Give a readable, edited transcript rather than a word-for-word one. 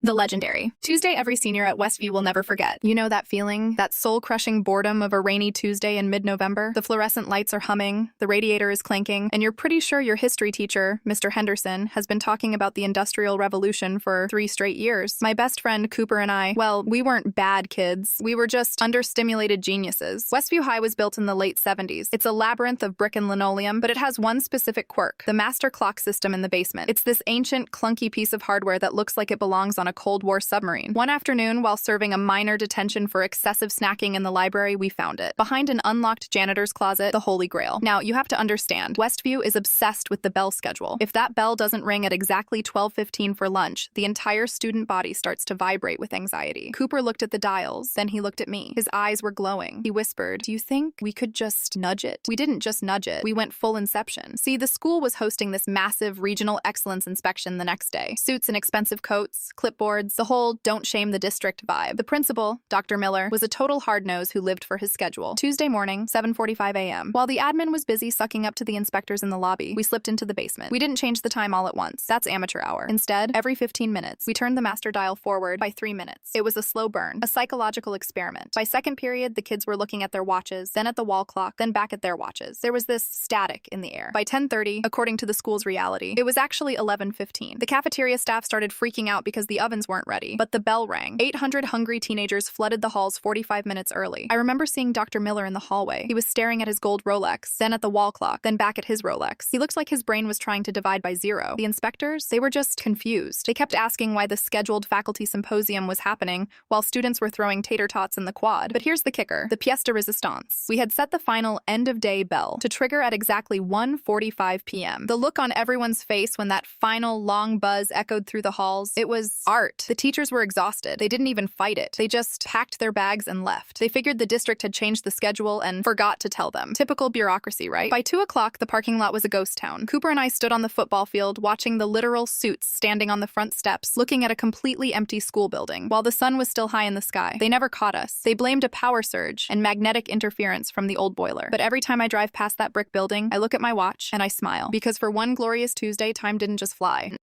The legendary. Tuesday every senior at Westview will never forget. You know that feeling? That soul-crushing boredom of a rainy Tuesday in mid-November? The fluorescent lights are humming, the radiator is clanking, and you're pretty sure your history teacher, Mr. Henderson, has been talking about the Industrial Revolution for 3 straight years. My best friend Cooper and I, well, we weren't bad kids. We were just understimulated geniuses. Westview High was built in the late 70s. It's a labyrinth of brick and linoleum, but it has one specific quirk: the master clock system in the basement. It's this ancient, clunky piece of hardware that looks like it belongs on a Cold War submarine. One afternoon, while serving a minor detention for excessive snacking in the library, we found it. Behind an unlocked janitor's closet, the Holy Grail. Now, you have to understand, Westview is obsessed with the bell schedule. If that bell doesn't ring at exactly 12:15 for lunch, the entire student body starts to vibrate with anxiety. Cooper looked at the dials, then he looked at me. His eyes were glowing. He whispered, "Do you think we could just nudge it?" We didn't just nudge it. We went full inception. See, the school was hosting this massive regional excellence inspection the next day. Suits and expensive coats, clipboards, the whole don't shame the district vibe. The principal, Dr. Miller, was a total hard-nose who lived for his schedule. Tuesday morning, 7:45 a.m. While the admin was busy sucking up to the inspectors in the lobby, we slipped into the basement. We didn't change the time all at once. That's amateur hour. Instead, every 15 minutes, we turned the master dial forward by 3 minutes. It was a slow burn, a psychological experiment. By second period, the kids were looking at their watches, then at the wall clock, then back at their watches. There was this static in the air. By 10:30, according to the school's reality, it was actually 11:15. The cafeteria staff started freaking out because the ovens weren't ready, but the bell rang. 800 hungry teenagers flooded the halls 45 minutes early. I remember seeing Dr. Miller in the hallway. He was staring at his gold Rolex, then at the wall clock, then back at his Rolex. He looked like his brain was trying to divide by 0. The inspectors, they were just confused. They kept asking why the scheduled faculty symposium was happening while students were throwing tater tots in the quad. But here's the kicker, the pièce de résistance. We had set the final end-of-day bell to trigger at exactly 1:45 p.m. The look on everyone's face when that final long buzz echoed through the halls, it was art. The teachers were exhausted. They didn't even fight it. They just packed their bags and left. They figured the district had changed the schedule and forgot to tell them. Typical bureaucracy, right? By 2 o'clock, the parking lot was a ghost town. Cooper and I stood on the football field watching the literal suits standing on the front steps, looking at a completely empty school building, while the sun was still high in the sky. They never caught us. They blamed a power surge and magnetic interference from the old boiler. But every time I drive past that brick building, I look at my watch and I smile, because for one glorious Tuesday, time didn't just fly.